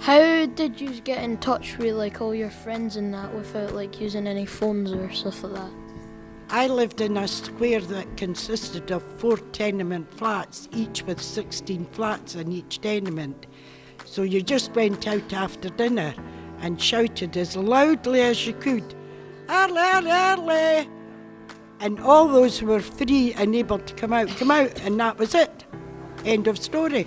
How did you get in touch with like all your friends and that without like using any phones or stuff like that? I lived in a square that consisted of 4 tenement flats, each with 16 flats in each tenement. So you just went out after dinner and shouted as loudly as you could, "Early, early!" And all those who were free and able to come out, and that was it. End of story.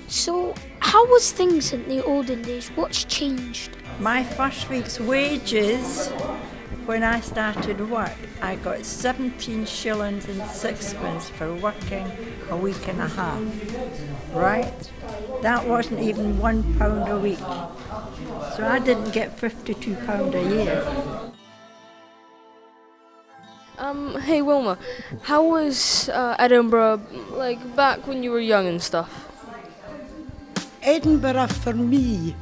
So, how was things in the olden days? What's changed? My first week's wages, when I started work, I got 17 shillings and sixpence for working a week and a half, right? That wasn't even £1 a week. So I didn't get £52 a year. Hey Wilma, how was Edinburgh, like back when you were young and stuff? Edinburgh for me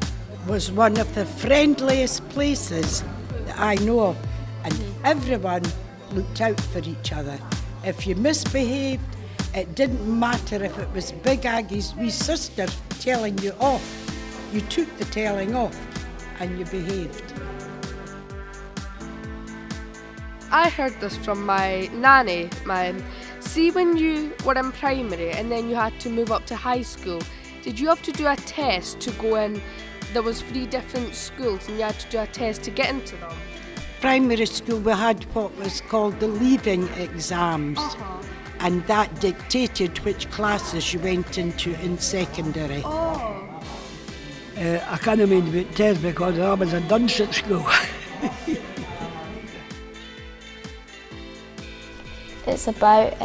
was one of the friendliest places that I know of, and everyone looked out for each other. If you misbehaved, it didn't matter if it was Big Aggie's wee sister telling you off. You took the telling off and you behaved. I heard this from my nanny. See, when you were in primary and then you had to move up to high school, did you have to do a test to go in? There was 3 different schools and you had to do a test to get into them. Primary school, we had what was called the leaving exams, and that dictated which classes you went into in secondary. I can't remember about tests because I was a dunce at school. It's about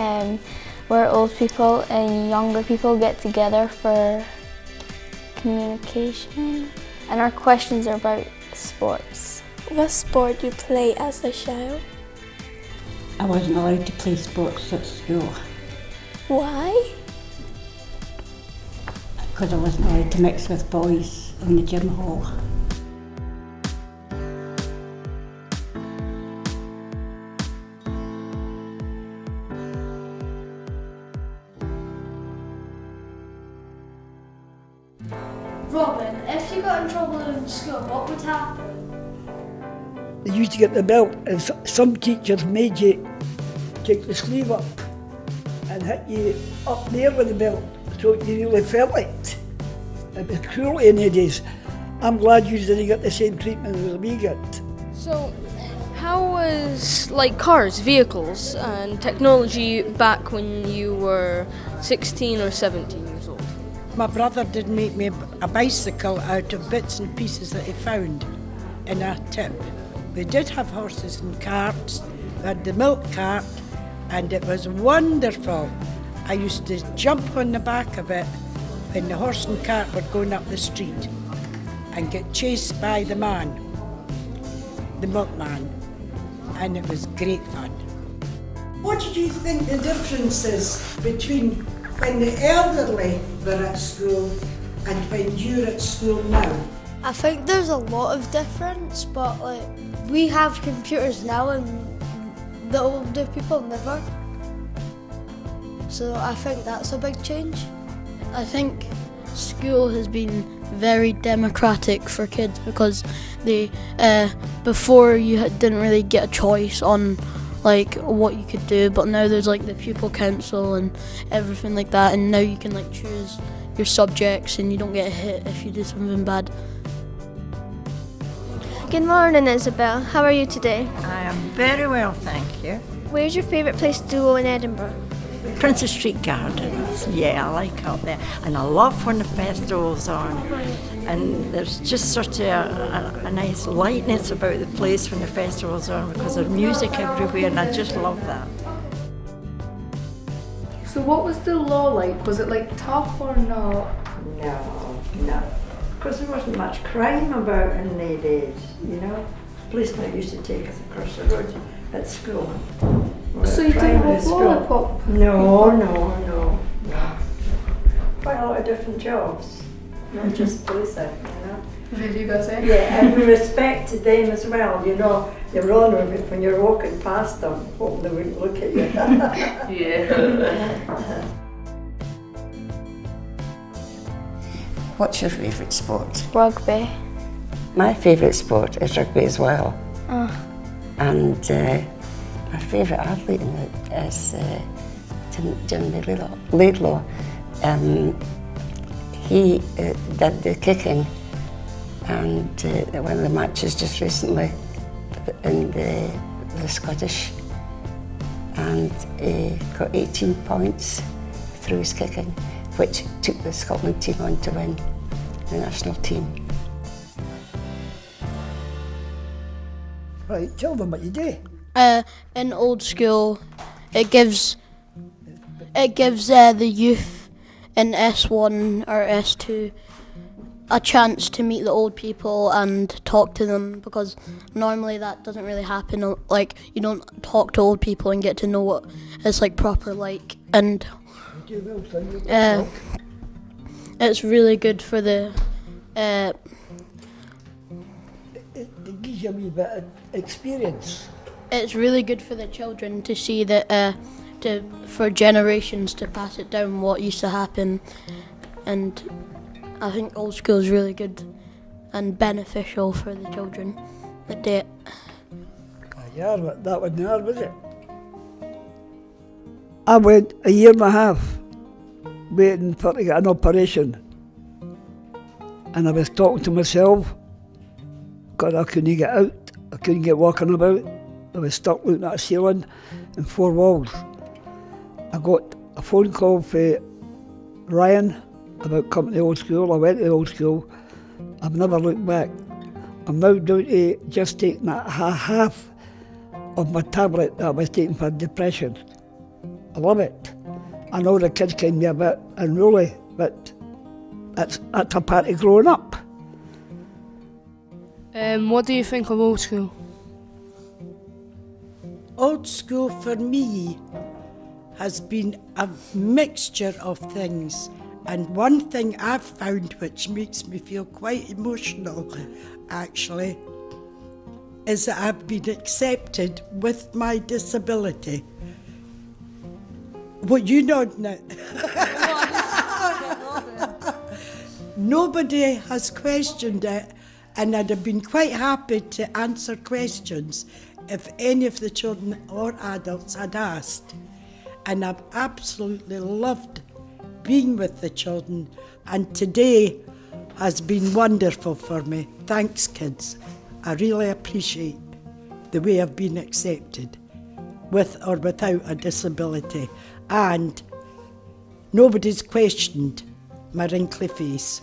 where old people and younger people get together for communication. And our questions are about sports. What sport you play as a child? I wasn't allowed to play sports at school Why? because I wasn't allowed to mix with boys in the gym hall. Robin, if you got in trouble in school, what would happen? They used to get the belt, and some teachers made you take the sleeve up and hit you up there with the belt so you really felt it. It was cruel in the days. I'm glad you didn't get the same treatment as we got. So, how was like cars, vehicles, and technology back when you were 16 or 17 years old? My brother did make me a bicycle out of bits and pieces that he found in a tip. We did have horses and carts. We had the milk cart, and it was wonderful. I used to jump on the back of it when the horse and cart were going up the street and get chased by the man, the milkman, and it was great fun. What did you think the difference is between when the elderly were at school and when you're at school now? I think there's a lot of difference, but like we have computers now and the older people never. So I think that's a big change. I think school has been very democratic for kids because they before you didn't really get a choice on like what you could do, but now there's like the pupil council and everything like that, and now you can like choose your subjects and you don't get hit if you do something bad. Good morning, Isabel. How are you today? I am very well, thank you. Where's your favourite place to go in Edinburgh? Princess Street Gardens, yeah, I like out there. And I love when the festival's on. And there's just sort of a nice lightness about the place when the festival's on because there's music everywhere and I just love that. So what was the law like? Was it like tough or not? No. Because there wasn't much crime about in the days, you know. Policemen used to take us across the road at school. So you didn't have lollipop? No. Quite a lot of different jobs. not just poser, you know. What have you got to say? Yeah, and we respected them as well, you know. You were on with it when you're walking past them, hoping they wouldn't look at you. Yeah. What's your favourite sport? Rugby. My favourite sport is rugby as well. Oh. And my favourite athlete in it is Jim Laidlaw. He did the kicking, and one of the matches just recently in the Scottish, and he got 18 points through his kicking, which took the Scotland team on to win the national team. Right, tell them what you do. In old school, it gives the youth in S1 or S2 a chance to meet the old people and talk to them, because normally that doesn't really happen. Like, you don't talk to old people and get to know what it's like proper like, and it's really good for the it gives you a wee bit of experience. It's really good for the children to see that for generations to pass it down what used to happen, and I think old school is really good and beneficial for the children that do it. Yeah, that wasn't hard, was it? I went a year and a half waiting for to get an operation, and I was talking to myself, God, I couldn't get out, I couldn't get walking about, I was stuck looking at a ceiling and four walls. I got a phone call from Ryan about coming to the old school. I went to the old school. I've never looked back. I'm now down to just taking half of my tablet that I was taking for depression. I love it. I know the kids can be a bit unruly, but that's a part of growing up. What do you think of old school? Old school for me has been a mixture of things, and one thing I've found which makes me feel quite emotional actually is that I've been accepted with my disability. Well, you nodding it. Nobody has questioned it, and I'd have been quite happy to answer questions if any of the children or adults had asked. And I've absolutely loved being with the children, and today has been wonderful for me. Thanks, kids. I really appreciate the way I've been accepted, with or without a disability, and nobody's questioned my wrinkly face.